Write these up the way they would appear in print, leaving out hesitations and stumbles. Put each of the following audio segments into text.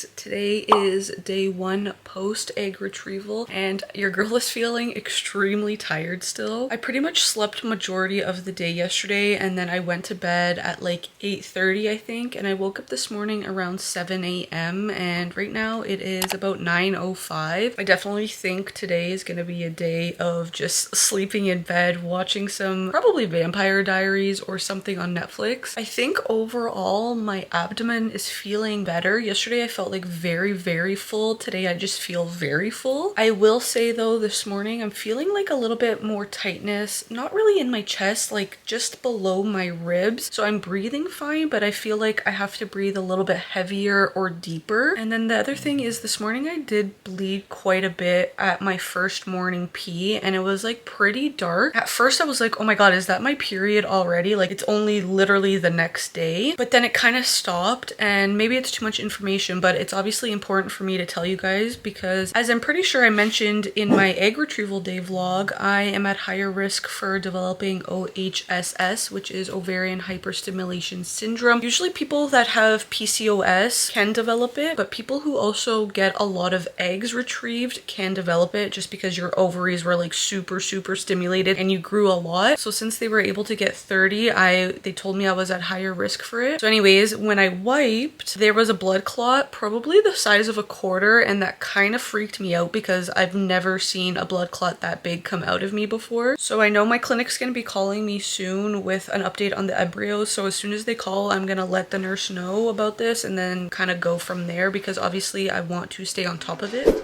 guys, today is day 1 post egg retrieval and your girl is feeling extremely tired still. I pretty much slept majority of the day yesterday and then I went to bed at like 8:30 I think, and I woke up this morning around 7 a.m. and right now it is about 9:05. I definitely think today is gonna be a day of just sleeping in bed, watching some probably Vampire Diaries or something on Netflix. I think overall my abdomen is feeling better. Yesterday I felt like very full. Today I just feel very full. I will say though, this morning I'm feeling like a little bit more tightness, not really in my chest, like just below my ribs. So I'm breathing fine, but I feel like I have to breathe a little bit heavier or deeper. And then the other thing is this morning I did bleed quite a bit at my first morning pee and it was like pretty dark. At first I was like, oh my god, is that my period already? Like it's only literally the next day. But then it kind of stopped, and maybe it's too much information, but it's obviously important for me to tell you guys because as I'm pretty sure I mentioned in my egg retrieval day vlog, I am at higher risk for developing OHSS, which is ovarian hyperstimulation syndrome. Usually people that have PCOS can develop it, but people who also get a lot of eggs retrieved can develop it just because your ovaries were like super stimulated and you grew a lot. So since they were able to get 30, they told me I was at higher risk for it. So anyways, when I wiped, there was a blood clot probably the size of a quarter, and that kind of freaked me out because I've never seen a blood clot that big come out of me before. So I know my clinic's gonna be calling me soon with an update on the embryos. So as soon as they call, I'm gonna let the nurse know about this and then kind of go from there because obviously I want to stay on top of it.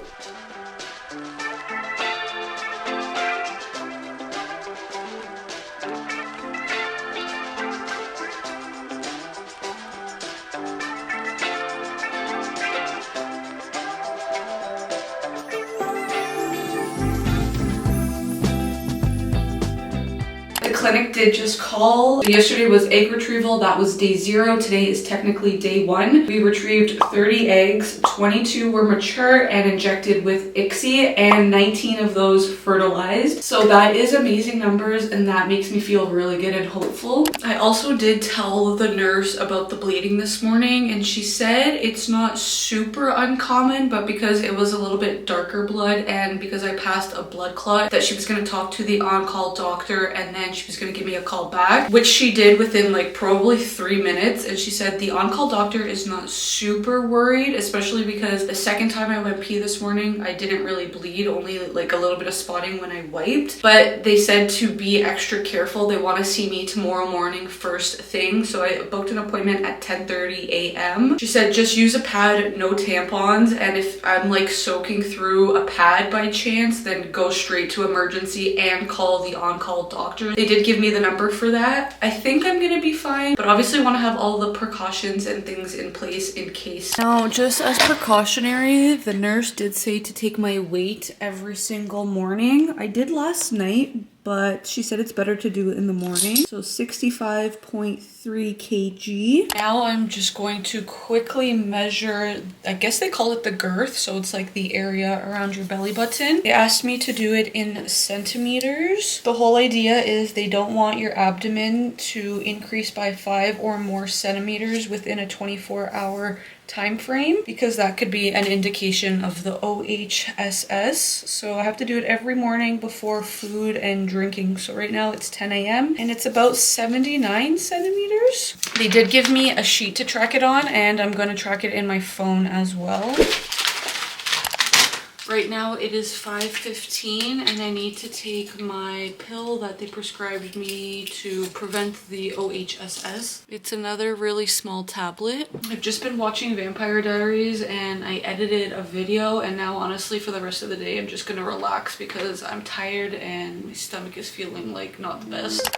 The clinic did just call. Yesterday was egg retrieval, that was day 0. Today is technically day 1. We retrieved 30 eggs, 22 were mature and injected with ICSI, and 19 of those fertilized. So that is amazing numbers and that makes me feel really good and hopeful. I also did tell the nurse about the bleeding this morning and she said it's not super uncommon, but because it was a little bit darker blood and because I passed a blood clot, that she was going to talk to the on-call doctor and then she was going to give me a call back, which she did within like probably 3 minutes. And she said the on-call doctor is not super worried, especially because the second time I went pee this morning, I didn't really bleed, only like a little bit of spotting when I wiped. But they said to be extra careful. They want to see me tomorrow morning first thing. So I booked an appointment at 10:30 a.m. She said just use a pad, no tampons. And if I'm like soaking through a pad by chance, then go straight to emergency and call the on-call doctor. They did give me the number for that. I think I'm gonna be fine, but obviously want to have all the precautions and things in place in case. Now, just as precautionary, the nurse did say to take my weight every single morning. I did last night, but she said it's better to do it in the morning. So 65.3 kg. Now I'm just going to quickly measure, I guess they call it the girth. So it's like the area around your belly button. They asked me to do it in centimeters. The whole idea is they don't want your abdomen to increase by 5 or more centimeters within a 24-hour time frame because that could be an indication of the OHSS. So I have to do it every morning before food and drinking. So right now it's 10 a.m. and it's about 79 centimeters. They did give me a sheet to track it on and I'm going to track it in my phone as well. Right now it is 5:15 and I need to take my pill that they prescribed me to prevent the OHSS. It's another really small tablet. I've just been watching Vampire Diaries and I edited a video, and now honestly for the rest of the day I'm just gonna relax because I'm tired and my stomach is feeling like not the best.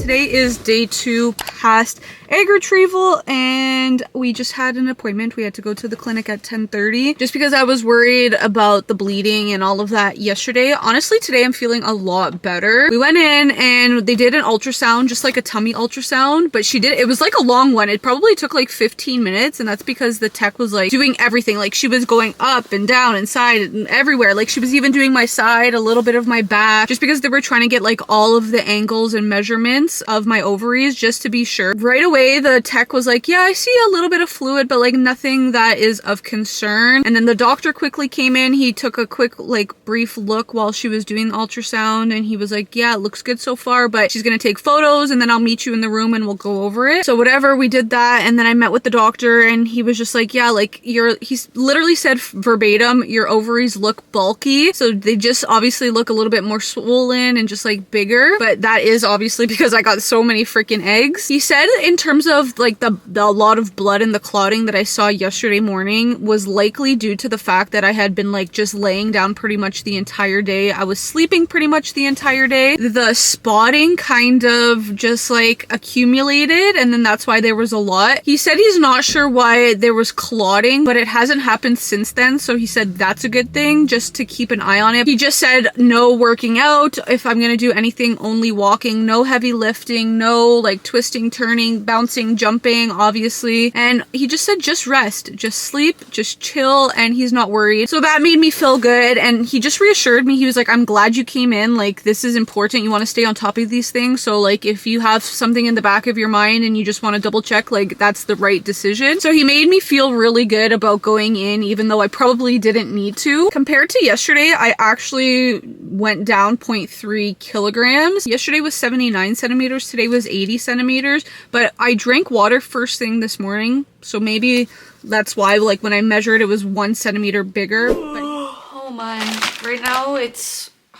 Today is day 2 past egg retrieval, and we just had an appointment. We had to go to the clinic at 10:30 just because I was worried about the bleeding and all of that yesterday. Honestly, today I'm feeling a lot better. We went in and they did an ultrasound, just like a tummy ultrasound, but it was like a long one. It probably took like 15 minutes, and that's because the tech was like doing everything. Like she was going up and down and side and everywhere. Like she was even doing my side, a little bit of my back, just because they were trying to get like all of the angles and measurements of my ovaries just to be sure. Right away, the tech was like, yeah, I see a little bit of fluid, but like nothing that is of concern. And then the doctor quickly came in. He took a quick, like, brief look while she was doing the ultrasound, and he was like, yeah, it looks good so far, but she's gonna take photos and then I'll meet you in the room and we'll go over it. So whatever, we did that, and then I met with the doctor and he was just like, yeah, like he's literally said verbatim, your ovaries look bulky. So they just obviously look a little bit more swollen and just like bigger, but that is obviously because I got so many freaking eggs. He said in terms of like the lot of blood and the clotting that I saw yesterday morning was likely due to the fact that I had been like just laying down pretty much the entire day. I was sleeping pretty much the entire day. The spotting kind of just like accumulated, and then that's why there was a lot. He said he's not sure why there was clotting, but it hasn't happened since then, so he said that's a good thing, just to keep an eye on it. He just said no working out. If I'm gonna do anything, only walking, no heavy lifting, no like twisting, turning, bouncing, jumping, obviously. And he just said just rest, just sleep, just chill, and he's not worried. So that made me feel good, and he just reassured me. He was like, I'm glad you came in, like this is important, you want to stay on top of these things, so like if you have something in the back of your mind and you just want to double check, like that's the right decision. So he made me feel really good about going in, even though I probably didn't need to. Compared to yesterday, I actually went down 0.3 kilograms. Yesterday was 79 centimeters, today was 80 centimeters, but I drank water first thing this morning, so maybe that's why, like when I measured, it was 1 centimeter bigger. But oh my, right now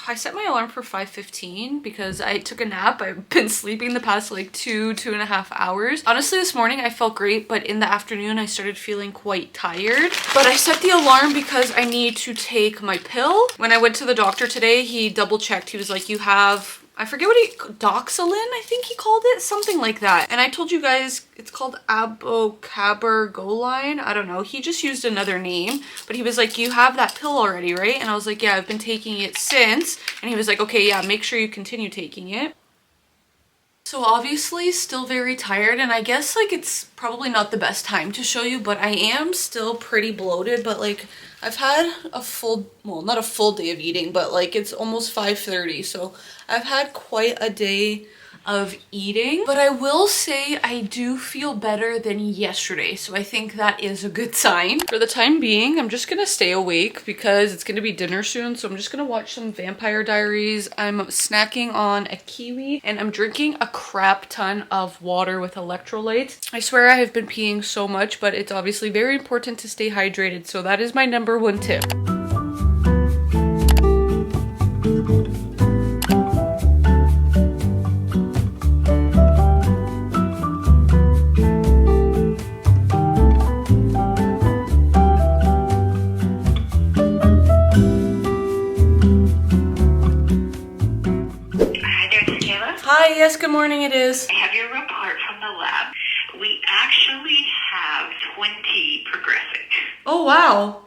I set my alarm for 5:15 because I took a nap. I've been sleeping the past like 2.5 hours. Honestly, this morning I felt great, but in the afternoon I started feeling quite tired. But I set the alarm because I need to take my pill. When I went to the doctor today, he double checked. He was like, you have, I forget what doxalin, I think he called it, something like that. And I told you guys it's called abocabergoline. I don't know. He just used another name, but he was like, you have that pill already, right? And I was like, yeah, I've been taking it since. And he was like, okay, yeah, make sure you continue taking it. So obviously still very tired, and I guess like it's probably not the best time to show you, but I am still pretty bloated. But like I've had a full, well, not a full day of eating, but like it's almost 5:30, so I've had quite a day of eating. But I will say I do feel better than yesterday, so I think that is a good sign. For the time being, I'm just gonna stay awake because it's gonna be dinner soon, so I'm just gonna watch some Vampire Diaries. I'm snacking on a kiwi, and I'm drinking a crap ton of water with electrolytes. I swear I have been peeing so much, but it's obviously very important to stay hydrated, so that is my #1 tip. Hi, yes, good morning, it is. I have your report from the lab. We actually have 20 progressing. Oh, wow.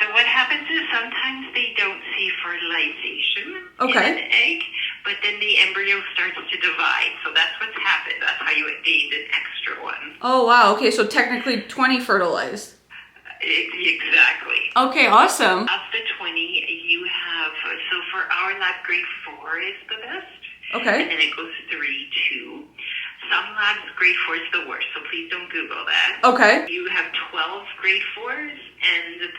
So what happens is sometimes they don't see fertilization in an egg, but then the embryo starts to divide. So that's what's happened. That's how you gained an extra one. Oh, wow. Okay, so technically 20 fertilized. Exactly. Okay, awesome. Of the 20, you have, so for our lab, grade 4 is the best. Okay. And then it goes 3, 2. Some labs, grade 4 is the worst, so please don't Google that. Okay. You have 12 grade 4s and,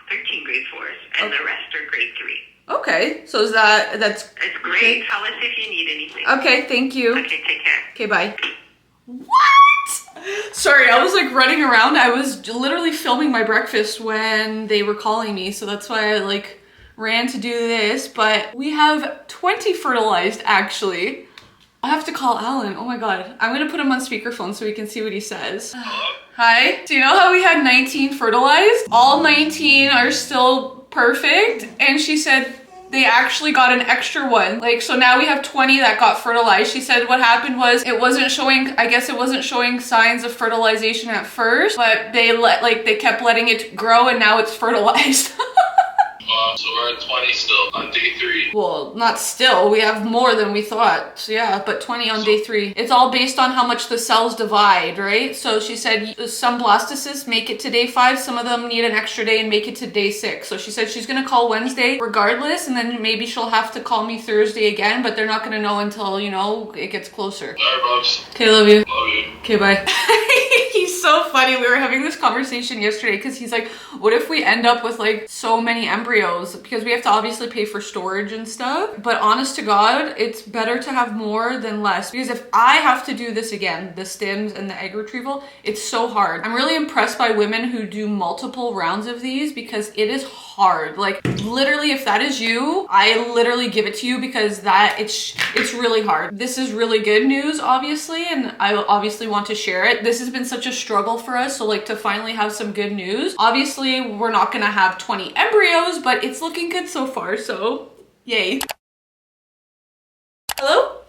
13 grade 4s, and the rest are grade 3. Okay, so is that's... It's great. Tell us if you need anything. Okay, thank you. Okay, take care. Okay, bye. What? Sorry, I was like running around. I was literally filming my breakfast when they were calling me, so that's why I like ran to do this. But we have 20 fertilized actually. I have to call Alan. Oh my god. I'm gonna put him on speakerphone so we can see what he says. Hi. Do you know how we had 19 fertilized? All 19 are still perfect. And she said They actually got an extra one. Like, so now we have 20 that got fertilized. She said what happened was it wasn't showing, I guess it wasn't showing signs of fertilization at first, but they kept letting it grow and now it's fertilized. So we're at 20 still on day 3. Well, not still. We have more than we thought. So yeah, but 20 on day 3. It's all based on how much the cells divide, right? So she said some blastocysts make it to day 5. Some of them need an extra day and make it to day 6. So she said she's going to call Wednesday regardless. And then maybe she'll have to call me Thursday again. But they're not going to know until, you know, it gets closer. Alright, Bobs. Okay, love you. Love you. Okay, bye. He's so funny. We were having this conversation yesterday because he's like, what if we end up with like so many embryos? Because we have to obviously pay for storage and stuff. But honest to God, it's better to have more than less. Because if I have to do this again, the stims and the egg retrieval, it's so hard. I'm really impressed by women who do multiple rounds of these because it is hard. Like literally, if that is you, I literally give it to you because it's really hard. This is really good news, obviously, and I obviously want to share it. This has been such a struggle for us, so like to finally have some good news. Obviously, we're not gonna have 20 embryos, but it's looking good so far, so yay. Hello?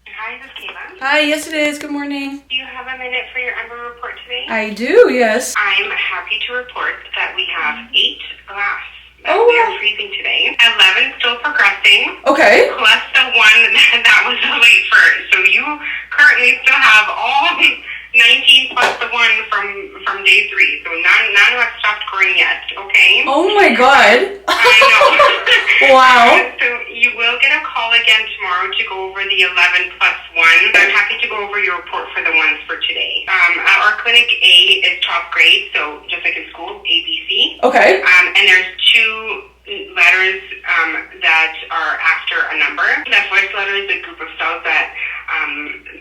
Hi, this is Kayla. Hi, yes it is. Good morning. Do you have a minute for your embryo report today? I do, yes. I'm happy to report that we have 8 blasts. Oh, we wow. are freezing today. 11 still progressing. Okay. Plus the one that was a late first. So you currently still have all 19 plus the one from day 3. So none have stopped growing yet, okay? Oh my God. I know. Wow. So you will get a call again tomorrow to go over the 11 plus 1. I'm happy to go over your report for the ones for today. Our clinic A is top grade, so just like in school, A, B, C. Okay. And there's 2 letters that are after a number. The first letter is a group of cells that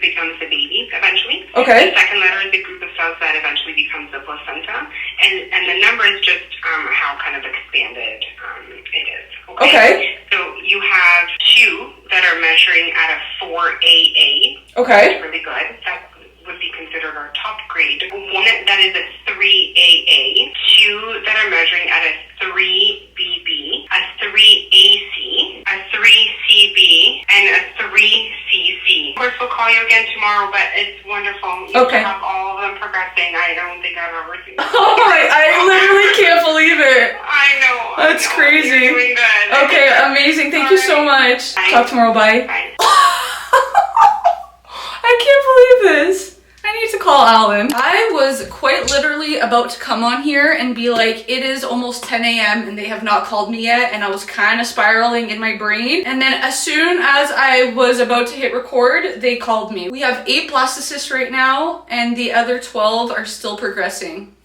becomes the baby eventually. Okay. The second letter is a group of cells that eventually becomes the placenta. And the number is just how kind of expanded it is. Okay. So you have 2 that are measuring at a 4AA. Okay. That's really good. That would be considered our top grade. 1 that is a 3AA. 2 that are measuring at a 3BB. A 3AC. A 3CB. And a 3CC. Of course, we'll call you again tomorrow, but it's wonderful. You Okay. have all of them progressing. I don't think I've ever seen that. Oh my, I literally can't believe it. I know. That's crazy. You're doing good. Okay, amazing. Thank you so much. Bye. Talk tomorrow. Bye. Bye. I can't believe this. I need to call Alan. I was quite literally about to come on here and be like, it is almost 10 a.m. and they have not called me yet, and I was kind of spiraling in my brain. And then as soon as I was about to hit record, they called me. We have 8 blastocysts right now, and the other 12 are still progressing.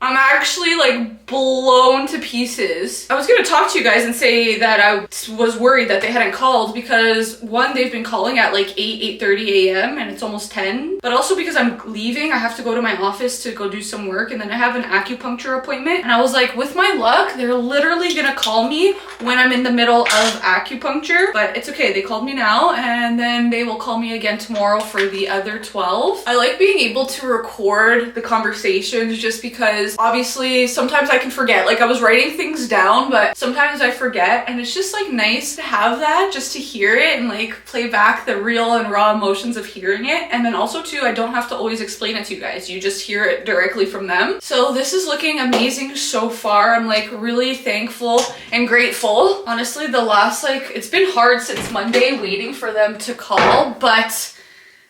I'm actually like blown to pieces. I was gonna talk to you guys and say that I was worried that they hadn't called because 1, they've been calling at like 8:30 a.m. and it's almost 10. But also because I'm leaving, I have to go to my office to go do some work, and then I have an acupuncture appointment. And I was like, with my luck, they're literally gonna call me when I'm in the middle of acupuncture. But it's okay, they called me now, and then they will call me again tomorrow for the other 12. I like being able to record the conversations just because obviously sometimes I can forget. Like I was writing things down, but sometimes I forget, and it's just like nice to have that, just to hear it and like play back the real and raw emotions of hearing it. And then also too, I don't have to always explain it to you guys. You just hear it directly from them. So this is looking amazing so far. I'm like really thankful and grateful. Honestly, the last it's been hard since Monday waiting for them to call, but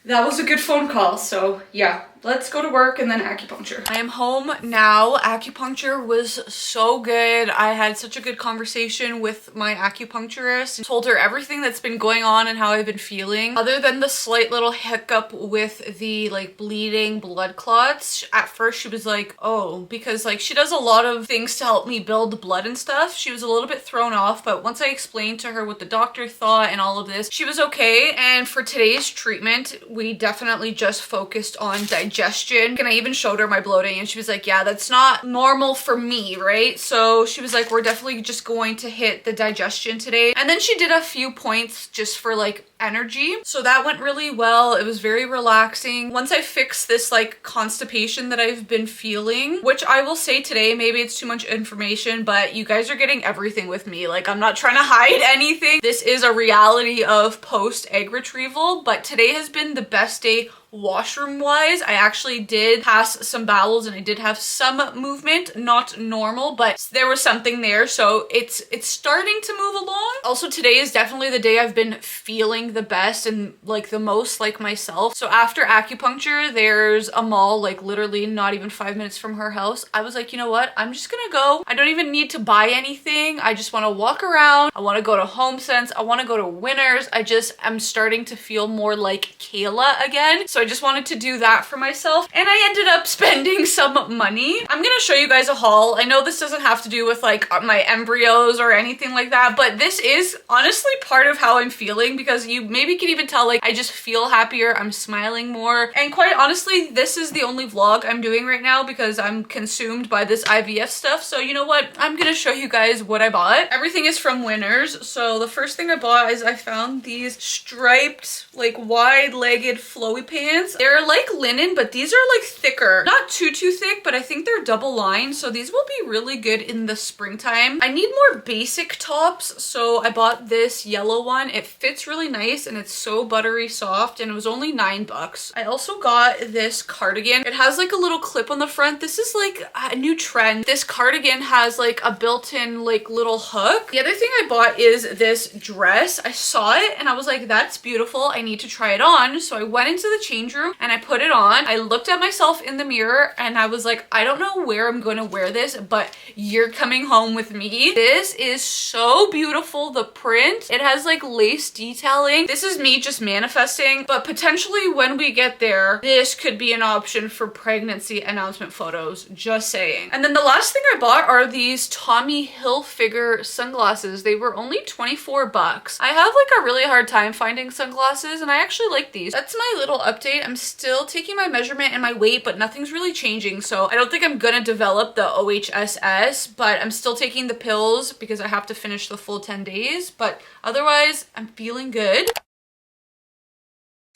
that was a good phone call. So yeah. Let's go to work and then acupuncture. I am home now. Acupuncture was so good. I had such a good conversation with my acupuncturist. I told her everything that's been going on and how I've been feeling. Other than the slight little hiccup with the like bleeding blood clots. At first she was like, oh, because like she does a lot of things to help me build blood and stuff. She was a little bit thrown off, but once I explained to her what the doctor thought and all of this, she was okay. And for today's treatment, we definitely just focused on digestion. And I even showed her my bloating, and she was like, yeah, that's not normal for me, right? So she was like, we're definitely just going to hit the digestion today. And then she did a few points just for like energy. So that went really well. It was very relaxing. Once I fixed this like constipation that I've been feeling, which I will say today, maybe it's too much information, but you guys are getting everything with me. Like, I'm not trying to hide anything. This is a reality of post egg retrieval, but today has been the best day washroom wise. I actually did pass some bowels and I did have some movement, not normal, but there was something there. So it's starting to move along. Also, today is definitely the day I've been feeling the best and like the most like myself. So after acupuncture, there's a mall like literally not even 5 minutes from her house. I was like, you know what? I'm just gonna go. I don't even need to buy anything. I just want to walk around. I want to go to HomeSense. I want to go to Winners. I'm starting to feel more like Kayla again. So I just wanted to do that for myself, and I ended up spending some money. I'm gonna show you guys a haul. I know this doesn't have to do with like my embryos or anything like that, but this is honestly part of how I'm feeling, because you maybe can even tell like I just feel happier, I'm smiling more, and quite honestly this is the only vlog I'm doing right now because I'm consumed by this IVF stuff. So you know what, I'm gonna show you guys what I bought. Everything is from Winners. So the first thing I bought is I found these striped like wide-legged flowy pants. They're like linen, but these are like thicker. Not too thick, but I think they're double lined, so these will be really good in the springtime. I need more basic tops, so I bought this yellow one. It fits really nice and it's so buttery soft, and it was only $9. I also got this cardigan. It has like a little clip on the front. This is like a new trend. This cardigan has like a built-in like little hook. The other thing I bought is this dress. I saw it and I was like, that's beautiful. I need to try it on. So I went into the change room and I put it on. I looked at myself in the mirror and I was like, I don't know where I'm going to wear this, but you're coming home with me. This is so beautiful. The print, it has like lace detailing. This is me just manifesting, but potentially when we get there, this could be an option for pregnancy announcement photos, just saying. And then the last thing I bought are these Tommy Hilfiger sunglasses. They were only 24 bucks. I have like a really hard time finding sunglasses and I actually like these. That's my little update. I'm still taking my measurement and my weight, but nothing's really changing. So I don't think I'm gonna develop the OHSS, but I'm still taking the pills because I have to finish the full 10 days. But otherwise, I'm feeling good.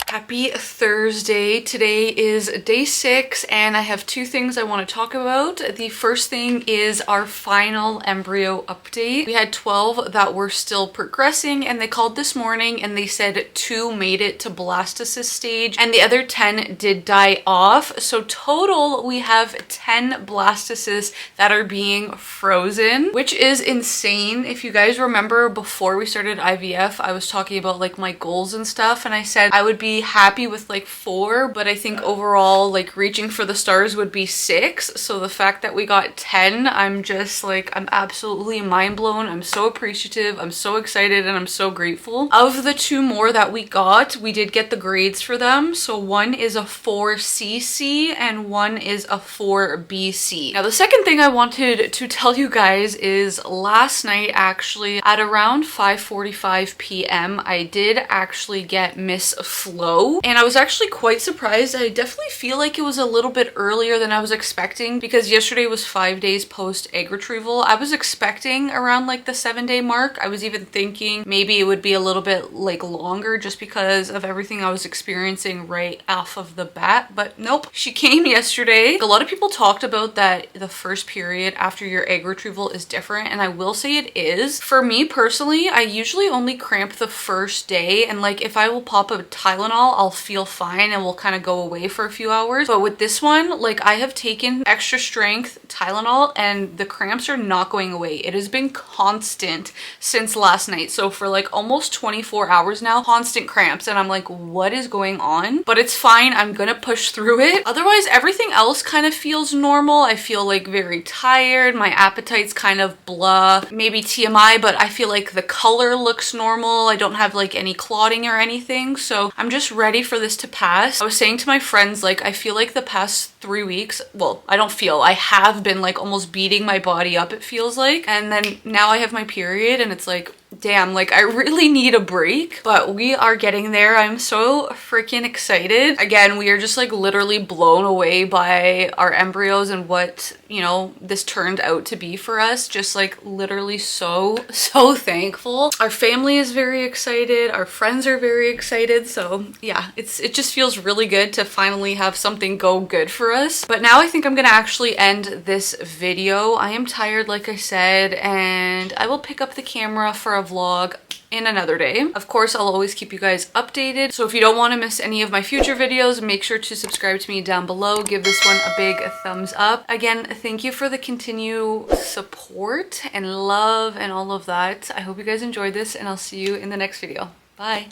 Happy Thursday. Today is day 6 and I have 2 things I want to talk about. The first thing is our final embryo update. We had 12 that were still progressing and they called this morning and they said 2 made it to blastocyst stage and the other 10 did die off. So total we have 10 blastocysts that are being frozen, which is insane. If you guys remember before we started IVF, I was talking about like my goals and stuff and I said I would be happy with like 4, but I think overall like reaching for the stars would be 6. So the fact that we got 10, I'm just like, I'm absolutely mind blown. I'm so appreciative, I'm so excited, and I'm so grateful. Of the 2 more that we got, we did get the grades for them. So one is a 4cc and one is a 4bc. Now the second thing I wanted to tell you guys is last night, actually at around 5:45 p.m. I did actually get Miss Flo, and I was actually quite surprised. I definitely feel like it was a little bit earlier than I was expecting because yesterday was 5 days post egg retrieval. I was expecting around like the 7-day mark. I was even thinking maybe it would be a little bit like longer just because of everything I was experiencing right off of the bat, but nope, she came yesterday. A lot of people talked about that the first period after your egg retrieval is different, and I will say it is. For me personally, I usually only cramp the first day, and like if I will pop a Tylenol, I'll feel fine and will kind of go away for a few hours. But with this one, like I have taken extra strength Tylenol and the cramps are not going away. It has been constant since last night. So for like almost 24 hours now, constant cramps, and I'm like, what is going on? But it's fine. I'm gonna push through it. Otherwise, everything else kind of feels normal. I feel like very tired. My appetite's kind of blah. Maybe TMI, but I feel like the color looks normal. I don't have like any clotting or anything. So I'm just ready for this to pass. I was saying to my friends, like, I feel like the past 3 weeks, well, I don't feel, I have been like almost beating my body up, it feels like. And then now I have my period and it's like damn, like I really need a break, but we are getting there. I'm so freaking excited. Again, we are just like literally blown away by our embryos and what, you know, this turned out to be for us. Just like literally so thankful. Our family is very excited. Our friends are very excited. So yeah, it just feels really good to finally have something go good for us. But now I think I'm gonna actually end this video. I am tired, like I said, and I will pick up the camera for a vlog in another day. Of course, I'll always keep you guys updated. So if you don't want to miss any of my future videos, make sure to subscribe to me down below. Give this one a big thumbs up. Again, thank you for the continued support and love and all of that. I hope you guys enjoyed this, and I'll see you in the next video. Bye.